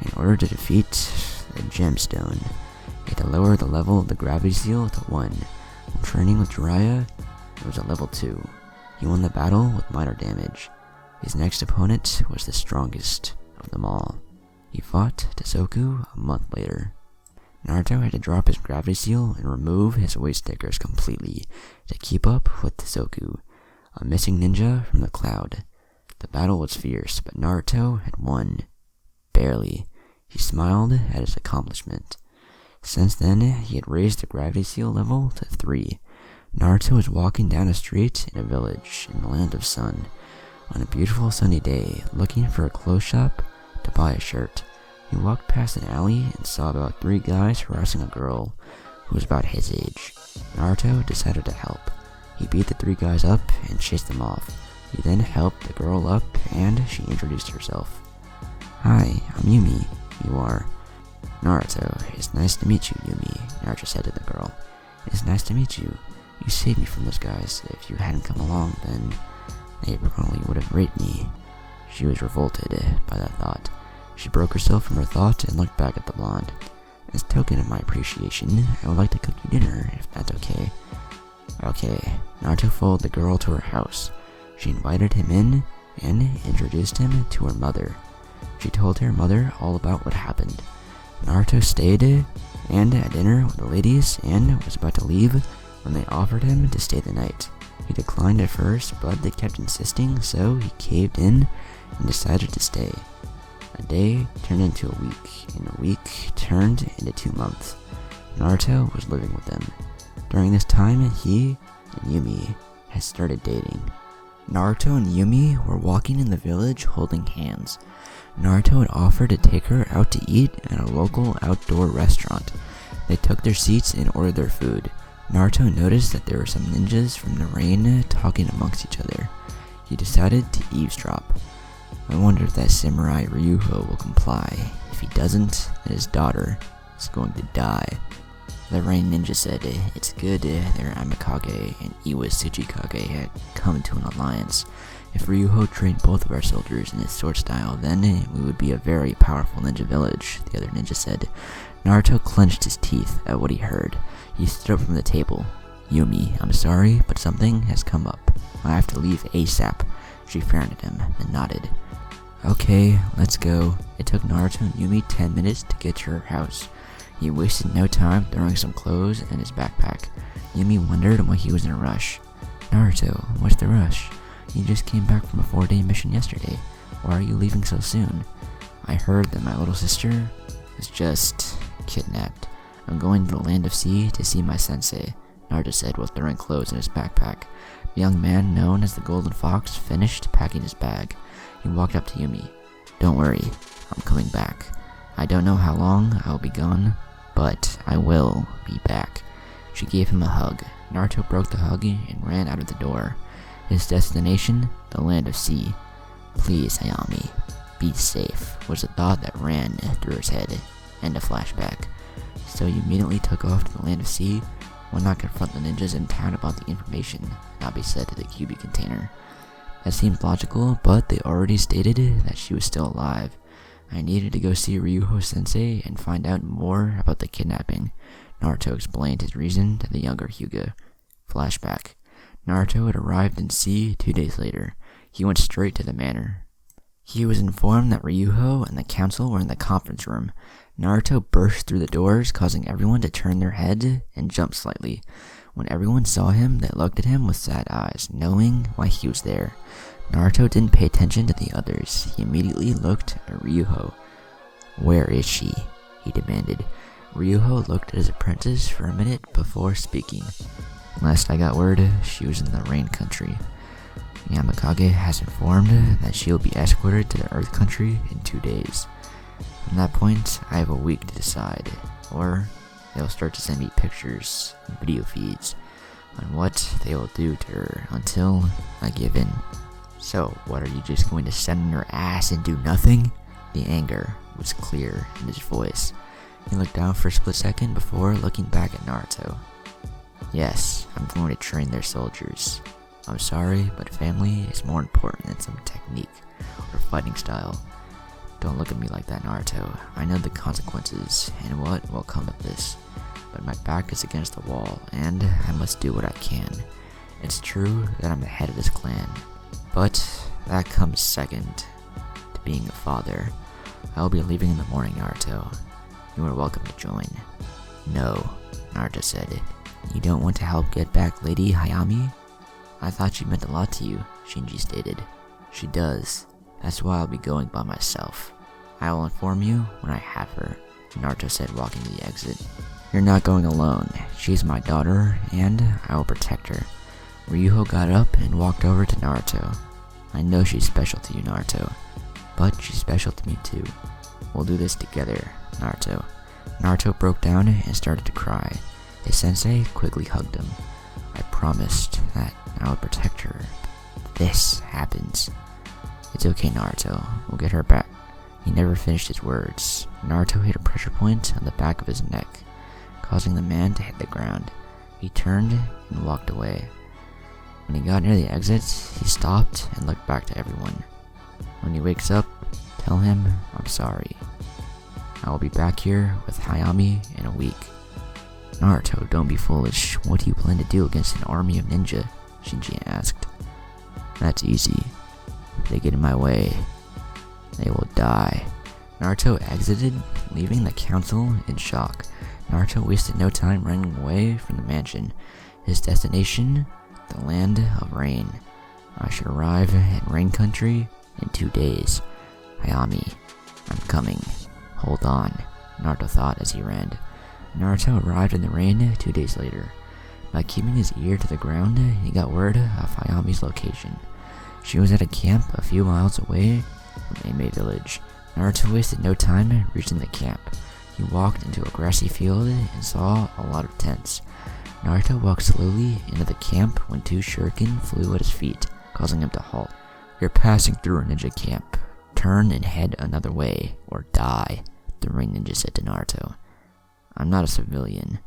In order to defeat the gemstone, he had to lower the level of the gravity seal to 1. While training with Jiraiya, it was at level 2. He won the battle with minor damage. His next opponent was the strongest of them all. He fought Tsunoade a month later. Naruto had to drop his gravity seal and remove his weight stickers completely to keep up with Tsunoade, a missing ninja from the cloud. The battle was fierce, but Naruto had won. Barely. He smiled at his accomplishment. Since then, he had raised the gravity seal level to 3. Naruto was walking down a street in a village in the land of sun on a beautiful sunny day, looking for a clothes shop to buy a shirt. He walked past an alley and saw about 3 guys harassing a girl who was about his age. Naruto decided to help. He beat the 3 guys up and chased them off. He then helped the girl up and she introduced herself. "Hi, I'm Yumi. You are?" "Naruto, it's nice to meet you, Yumi," Naruto said to the girl. "It's nice to meet you. You saved me from those guys. If you hadn't come along, then they probably would have raped me." She was revolted by that thought. She broke herself from her thought and looked back at the blonde. "As a token of my appreciation, I would like to cook you dinner, if that's okay." "Okay." Naruto followed the girl to her house. She invited him in and introduced him to her mother. She told her mother all about what happened. Naruto stayed and at dinner with the ladies and was about to leave when they offered him to stay the night. He declined at first, but they kept insisting, so he caved in and decided to stay. A day turned into a week, and a week turned into 2 months. Naruto was living with them. During this time, he and Yumi had started dating. Naruto and Yumi were walking in the village holding hands. Naruto had offered to take her out to eat at a local outdoor restaurant. They took their seats and ordered their food. Naruto noticed that there were some ninjas from the rain talking amongst each other. He decided to eavesdrop. I wonder if that samurai Ryuho will comply. If he doesn't, then his daughter is going to die. The rain ninja said, "It's good their Amikage and Iwa Tsuchikage had come to an alliance. If Ryuho trained both of our soldiers in his sword style, then we would be a very powerful ninja village," the other ninja said. Naruto clenched his teeth at what he heard. He stood up from the table. "Yumi, I'm sorry, but something has come up. I have to leave ASAP." She frowned at him, then nodded. "Okay, let's go." It took Naruto and Yumi 10 minutes to get to her house. He wasted no time throwing some clothes in his backpack. Yumi wondered why he was in a rush. "Naruto, what's the rush? You just came back from a 4-day mission yesterday. Why are you leaving so soon?" "I heard that my little sister was just kidnapped. I'm going to the land of sea to see my sensei," Naruto said while throwing clothes in his backpack. The young man known as the Golden Fox finished packing his bag. He walked up to Yumi. "Don't worry, I'm coming back. I don't know how long I will be gone, but I will be back." She gave him a hug. Naruto broke the hug and ran out of the door. His destination, the land of sea. "Please, Hayami, be safe," was the thought that ran through his head, and a flashback. So he immediately took off to the land of sea. Why not confront the ninjas in town about the information Nabe said to the QB container? That seemed logical, but they already stated that she was still alive. I needed to go see Ryuho sensei and find out more about the kidnapping. Naruto explained his reason to the younger Hyuga. Flashback. Naruto had arrived in sea 2 days later. He went straight to the manor. He was informed that Ryuho and the council were in the conference room. Naruto burst through the doors, causing everyone to turn their head and jump slightly. When everyone saw him, they looked at him with sad eyes, knowing why he was there. Naruto didn't pay attention to the others. He immediately looked at Ryuho. "Where is she?" he demanded. Ryuho looked at his apprentice for a minute before speaking. "Last I got word, she was in the rain country. Yamakage has informed that she will be escorted to the Earth Country in 2 days. From that point, I have a week to decide, or they'll start to send me pictures and video feeds on what they will do to her until I give in." "So, what, are you just going to send on her ass and do nothing?" The anger was clear in his voice. He looked down for a split second before looking back at Naruto. "Yes, I'm going to train their soldiers. I'm sorry, but family is more important than some technique or fighting style. Don't look at me like that, Naruto. I know the consequences and what will come of this, but my back is against the wall, and I must do what I can. It's true that I'm the head of this clan, but that comes second to being a father. I will be leaving in the morning, Naruto. You are welcome to join." "No," Naruto said. "You don't want to help get back Lady Hayami?" "I thought she meant a lot to you," Shinji stated. "She does. That's why I'll be going by myself. I will inform you when I have her," Naruto said, walking to the exit. "You're not going alone. She's my daughter, and I will protect her." Ryuho got up and walked over to Naruto. "I know she's special to you, Naruto, but she's special to me too. We'll do this together, Naruto." Naruto broke down and started to cry. His sensei quickly hugged him. "I promised that I would protect her. This happens." "It's okay, Naruto. We'll get her back." He never finished his words. Naruto hit a pressure point on the back of his neck, causing the man to hit the ground. He turned and walked away. When he got near the exit, he stopped and looked back to everyone. "When he wakes up, tell him I'm sorry. I will be back here with Hayami in a week." "Naruto, don't be foolish. What do you plan to do against an army of ninja?" Shinji asked. "That's easy. If they get in my way, they will die." Naruto exited, leaving the council in shock. Naruto wasted no time running away from the mansion. His destination, the land of rain. I should arrive in rain country in 2 days. "Hayami, I'm coming. Hold on," Naruto thought as he ran. Naruto arrived in the rain 2 days later. By keeping his ear to the ground, he got word of Hayami's location. She was at a camp a few miles away from Ame Village. Naruto wasted no time reaching the camp. He walked into a grassy field and saw a lot of tents. Naruto walked slowly into the camp when 2 shuriken flew at his feet, causing him to halt. "You're passing through a ninja camp. Turn and head another way, or die," the ring ninja said to Naruto. "I'm not a civilian.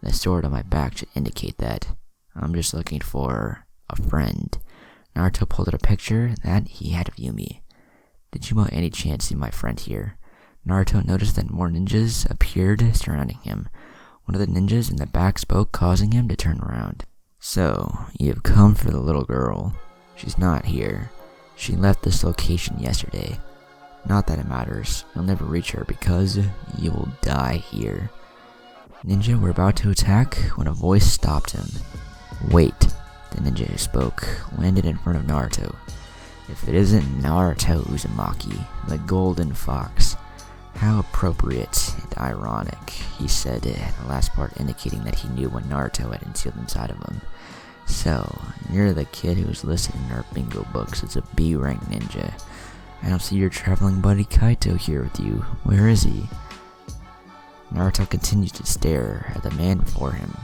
The sword on my back should indicate that. I'm just looking for a friend." Naruto pulled out a picture that he had of Yumi. "Did you by any chance see my friend here?" Naruto noticed that more ninjas appeared surrounding him. One of the ninjas in the back spoke, causing him to turn around. "So, you have come for the little girl. She's not here. She left this location yesterday. Not that it matters. You'll never reach her because you will die here." Ninja were about to attack when a voice stopped him. "Wait," the ninja who spoke landed in front of Naruto. "If it isn't Naruto Uzumaki, the Golden Fox." "How appropriate and ironic," he said, the last part indicating that he knew what Naruto had instilled inside of him. "So, you're the kid who was listed in our bingo books as a B-rank ninja. I don't see your traveling buddy Kaito here with you. Where is he?" Naruto continued to stare at the man before him.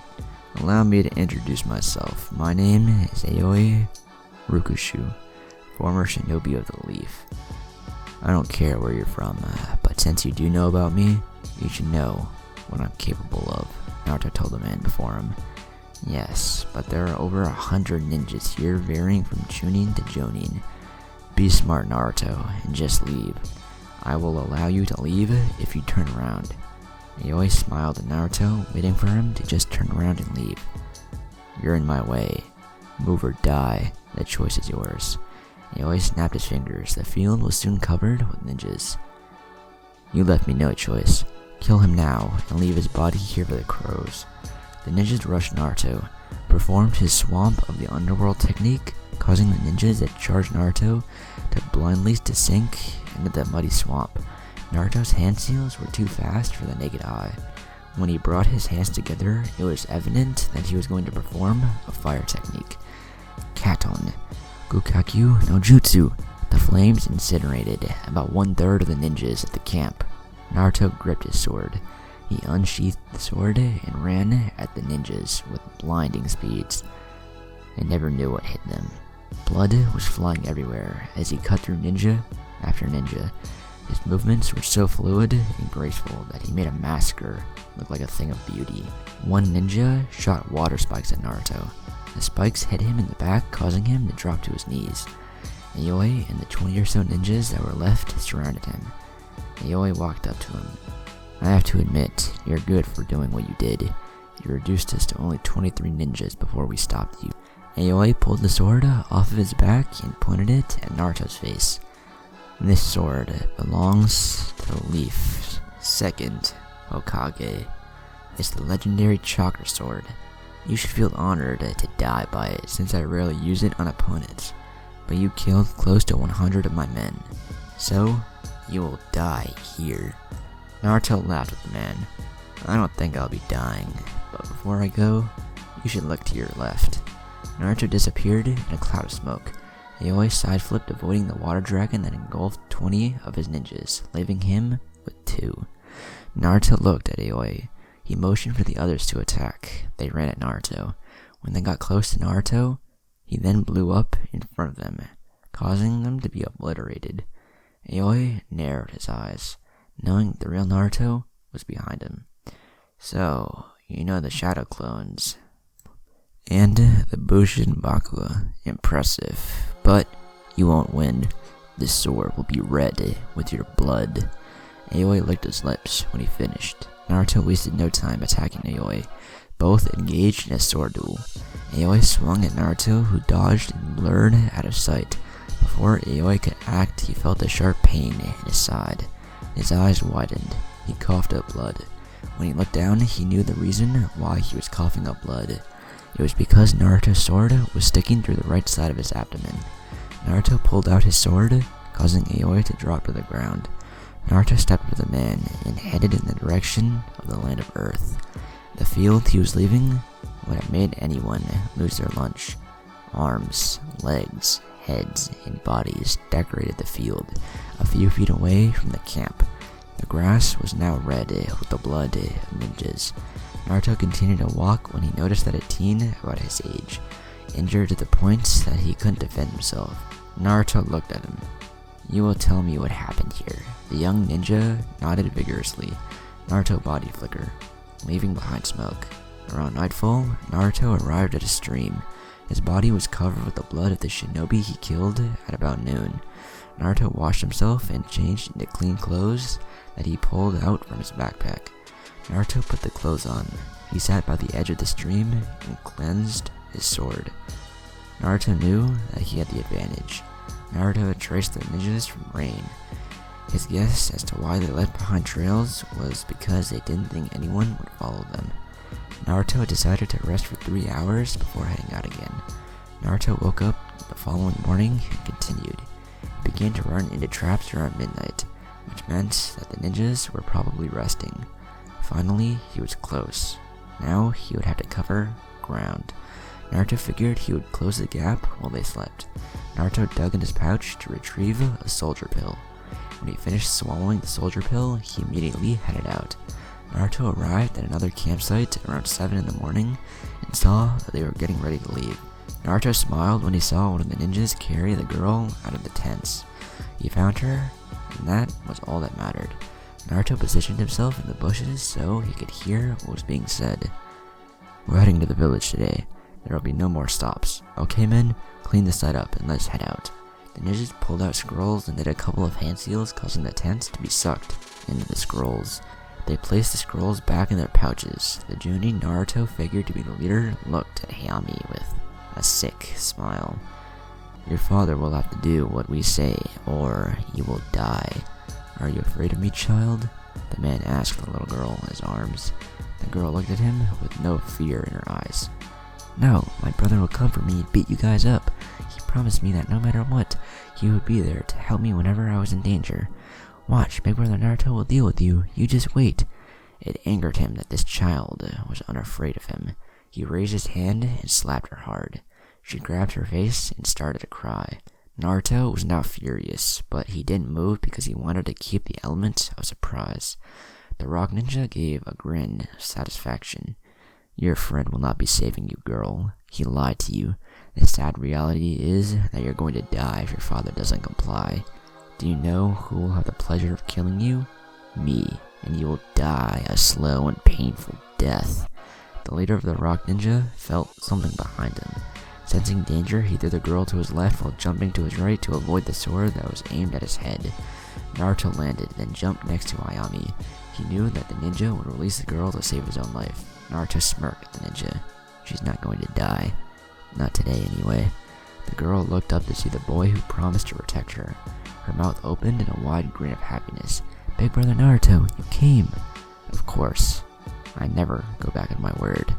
"Allow me to introduce myself. My name is Aoi Rukushu, former shinobi of the Leaf. I don't care where you're from, but since you do know about me, you should know what I'm capable of," Naruto told the man before him. "Yes, but there are over 100 ninjas here, varying from Chunin to Jonin. Be smart, Naruto, and just leave. I will allow you to leave if you turn around." Aoi smiled at Naruto, waiting for him to just turn around and leave. "You're in my way. Move or die. The choice is yours." Aoi snapped his fingers. The field was soon covered with ninjas. "You left me no choice. Kill him now, and leave his body here for the crows." The ninjas rushed Naruto, performed his Swamp of the Underworld technique, causing the ninjas that charged Naruto to blindly sink into the muddy swamp. Naruto's hand seals were too fast for the naked eye. When he brought his hands together, it was evident that he was going to perform a fire technique. Katon. Gukakyu no Jutsu. The flames incinerated about 1/3 of the ninjas at the camp. Naruto gripped his sword. He unsheathed the sword and ran at the ninjas with blinding speeds. They never knew what hit them. Blood was flying everywhere as he cut through ninja after ninja. His movements were so fluid and graceful that he made a massacre look like a thing of beauty. One ninja shot water spikes at Naruto. The spikes hit him in the back, causing him to drop to his knees. Aoi and the 20 or so ninjas that were left surrounded him. Aoi walked up to him. "I have to admit, you're good for doing what you did. You reduced us to only 23 ninjas before we stopped you." Aoi pulled the sword off of his back and pointed it at Naruto's face. "This sword belongs to the Leaf's second Hokage. It's the legendary chakra sword. You should feel honored to die by it, since I rarely use it on opponents. But you killed close to 100 of my men. So, you will die here." Naruto laughed at the man. "I don't think I'll be dying, but before I go, you should look to your left." Naruto disappeared in a cloud of smoke. Aoi side-flipped, avoiding the water dragon that engulfed 20 of his ninjas, leaving him with 2. Naruto looked at Aoi. He motioned for the others to attack. They ran at Naruto. When they got close to Naruto, he then blew up in front of them, causing them to be obliterated. Aoi narrowed his eyes, knowing the real Naruto was behind him. "So, you know the Shadow Clones and the Bushin Bakua. Impressive. But you won't win. This sword will be red with your blood." Aoi licked his lips when he finished. Naruto wasted no time attacking Aoi. Both engaged in a sword duel. Aoi swung at Naruto, who dodged and blurred out of sight. Before Aoi could act, he felt a sharp pain in his side. His eyes widened. He coughed up blood. When he looked down, he knew the reason why he was coughing up blood. It was because Naruto's sword was sticking through the right side of his abdomen. Naruto pulled out his sword, causing Aoi to drop to the ground. Naruto stepped up to the man and headed in the direction of the land of Earth. The field he was leaving would have made anyone lose their lunch. Arms, legs, heads and bodies decorated the field a few feet away from the camp. The grass was now red with the blood of ninjas. Naruto continued to walk when he noticed that a teen about his age, injured to the point that he couldn't defend himself. Naruto looked at him. "You will tell me what happened here." The young ninja nodded vigorously. Naruto body flicker, leaving behind smoke. Around nightfall, Naruto arrived at a stream. His body was covered with the blood of the shinobi he killed at about noon. Naruto washed himself and changed into clean clothes that he pulled out from his backpack. Naruto put the clothes on. He sat by the edge of the stream and cleansed his sword. Naruto knew that he had the advantage. Naruto had traced the ninjas from rain. His guess as to why they left behind trails was because they didn't think anyone would follow them. Naruto decided to rest for 3 hours before heading out again. Naruto woke up the following morning and continued. He began to run into traps around midnight, which meant that the ninjas were probably resting. Finally, he was close. Now he would have to cover ground. Naruto figured he would close the gap while they slept. Naruto dug in his pouch to retrieve a soldier pill. When he finished swallowing the soldier pill, he immediately headed out. Naruto arrived at another campsite around 7 in the morning and saw that they were getting ready to leave. Naruto smiled when he saw one of the ninjas carry the girl out of the tents. He found her, and that was all that mattered. Naruto positioned himself in the bushes so he could hear what was being said. "We're heading to the village today. There will be no more stops. Okay, men? Clean the site up and let's head out." The ninjas pulled out scrolls and did a couple of hand seals, causing the tents to be sucked into the scrolls. They placed the scrolls back in their pouches. The Junin Naruto figured to be the leader looked at Hayami with a sick smile. "Your father will have to do what we say, or you will die. Are you afraid of me, child?" the man asked the little girl in his arms. The girl looked at him with no fear in her eyes. "No, my brother will come for me and beat you guys up. He promised me that no matter what, he would be there to help me whenever I was in danger. Watch, Big Brother Naruto will deal with you. You just wait." It angered him that this child was unafraid of him. He raised his hand and slapped her hard. She grabbed her face and started to cry. Naruto was now furious, but he didn't move because he wanted to keep the element of surprise. The rock ninja gave a grin of satisfaction. "Your friend will not be saving you, girl. He lied to you. The sad reality is that you're going to die if your father doesn't comply. Do you know who will have the pleasure of killing you? Me, and you will die a slow and painful death." The leader of the rock ninja felt something behind him. Sensing danger, he threw the girl to his left while jumping to his right to avoid the sword that was aimed at his head. Naruto landed, then jumped next to Ayami. He knew that the ninja would release the girl to save his own life. Naruto smirked at the ninja. "She's not going to die. Not today, anyway." The girl looked up to see the boy who promised to protect her. Her mouth opened in a wide grin of happiness. "Big Brother Naruto, you came." "Of course. I never go back on my word."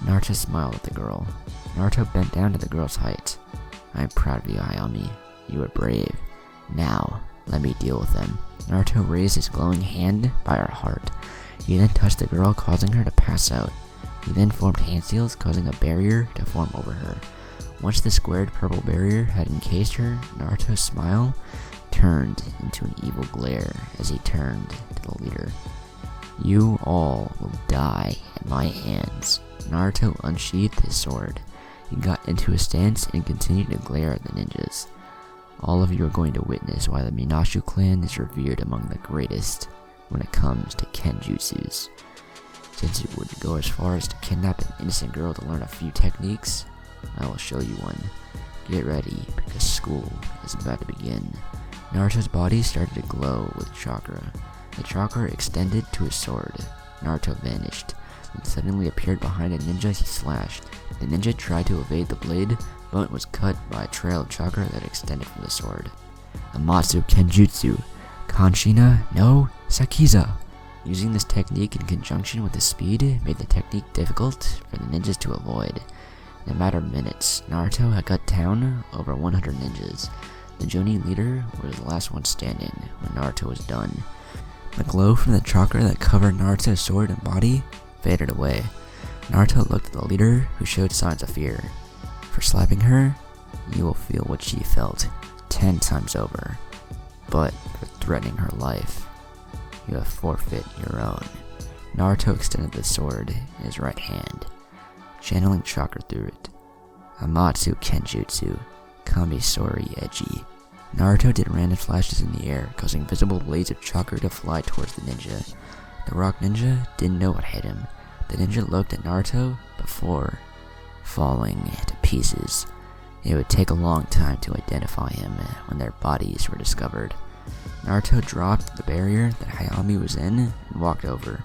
Naruto smiled at the girl. Naruto bent down to the girl's height. "I am proud of you, Hayami. You were brave. Now, let me deal with them." Naruto raised his glowing hand by her heart. He then touched the girl, causing her to pass out. He then formed hand seals, causing a barrier to form over her. Once the squared purple barrier had encased her, Naruto's smile turned into an evil glare as he turned to the leader. "You all will die at my hands." Naruto unsheathed his sword. He got into a stance and continued to glare at the ninjas. "All of you are going to witness why the Minashu clan is revered among the greatest when it comes to kenjutsus. Since you would go as far as to kidnap an innocent girl to learn a few techniques, I will show you one. Get ready, because school is about to begin." Naruto's body started to glow with chakra. The chakra extended to his sword. Naruto vanished, and suddenly appeared behind a ninja he slashed. The ninja tried to evade the blade, but was cut by a trail of chakra that extended from the sword. "Amatsu Kenjutsu, Kanshina no Sakiza." Using this technique in conjunction with his speed made the technique difficult for the ninjas to avoid. In a matter of minutes, Naruto had cut down over 100 ninjas. The Jonin leader was the last one standing when Naruto was done. The glow from the chakra that covered Naruto's sword and body faded away. Naruto looked at the leader, who showed signs of fear. For slapping her, You will feel what she felt 10 times over, but for threatening her life, you have forfeit your own. Naruto extended the sword in his right hand, channeling chakra through it. Amatsu Kenjutsu, Kamisori Eji. Naruto did random flashes in the air, causing visible blades of chakra to fly towards the ninja. The rock ninja didn't know what hit him. The ninja looked at Naruto before falling to pieces. It would take a long time to identify him when their bodies were discovered. Naruto dropped the barrier that Hayami was in and walked over.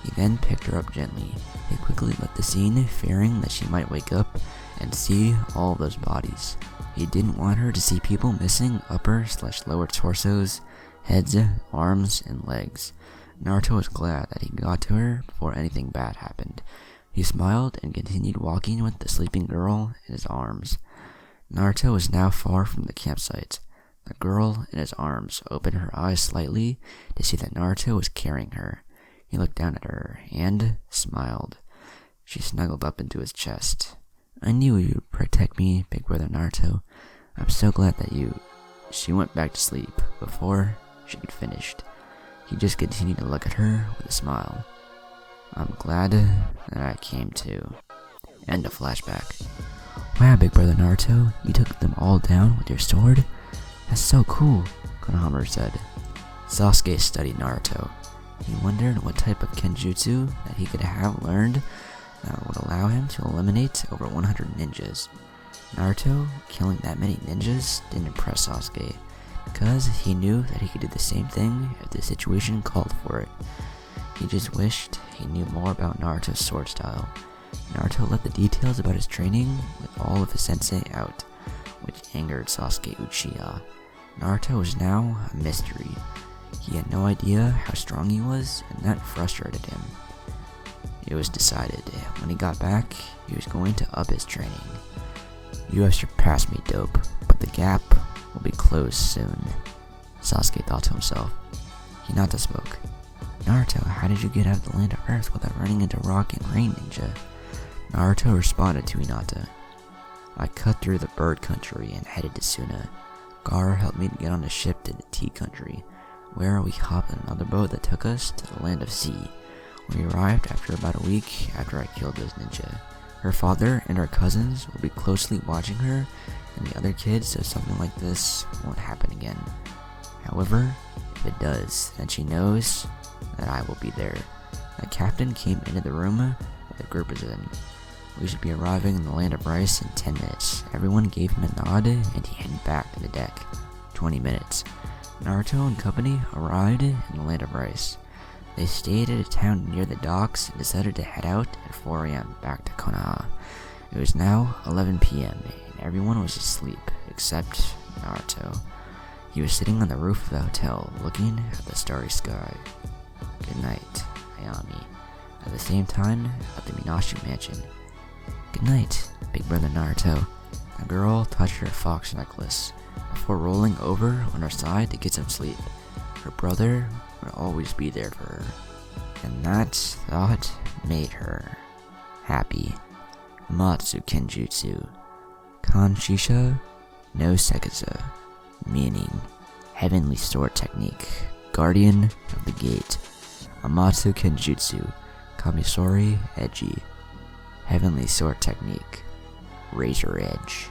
He then picked her up gently. He quickly left the scene, fearing that she might wake up and see all of those bodies. He didn't want her to see people missing upper/lower torsos, heads, arms, and legs. Naruto was glad that he got to her before anything bad happened. He smiled and continued walking with the sleeping girl in his arms. Naruto was now far from the campsite. The girl in his arms opened her eyes slightly to see that Naruto was carrying her. He looked down at her and smiled. She snuggled up into his chest. "I knew you would protect me, big brother Naruto. I'm so glad that you..." She went back to sleep before she had finished. He just continued to look at her with a smile. "I'm glad that I came to." End of flashback. "Wow, big brother Naruto, you took them all down with your sword? That's so cool," Konohamaru said. Sasuke studied Naruto. He wondered what type of kenjutsu that he could have learned that would allow him to eliminate over 100 ninjas. Naruto killing that many ninjas didn't impress Sasuke, because he knew that he could do the same thing if the situation called for it. He just wished he knew more about Naruto's sword style. Naruto let the details about his training with all of his sensei out, which angered Sasuke Uchiha. Naruto was now a mystery. He had no idea how strong he was, and that frustrated him. It was decided when he got back, he was going to up his training. "You have surpassed me, dope, but the gap will be closed soon," Sasuke thought to himself. Hinata spoke. "Naruto, how did you get out of the land of Earth without running into Rock and Rain Ninja?" Naruto responded to Hinata. "I cut through the bird country and headed to Suna. Gar helped me to get on a ship to the tea country, where we hopped on another boat that took us to the land of sea. We arrived after about a week after I killed those ninja. Her father and her cousins will be closely watching her and the other kids so something like this won't happen again. However, if it does, then she knows that I will be there." The captain came into the room that the group was in. "We should be arriving in the land of rice in 10 minutes. Everyone gave him a nod and he headed back to the deck. 20 minutes. Naruto and company arrived in the land of rice. They stayed at a town near the docks and decided to head out at 4 a.m. back to Konoha. It was now 11 p.m. and everyone was asleep except Naruto. He was sitting on the roof of the hotel looking at the starry sky. "Good night, Hayami," at the same time at the Minashi mansion. "Good night, big brother Naruto." The girl touched her fox necklace before rolling over on her side to get some sleep. Her brother would always be there for her, and that thought made her happy. Amatsu Kenjutsu, Kanshisha no Sekuza, meaning Heavenly Sword Technique, Guardian of the Gate. Amatsu Kenjutsu, Kamisori Eji, Heavenly Sword Technique, Razor Edge.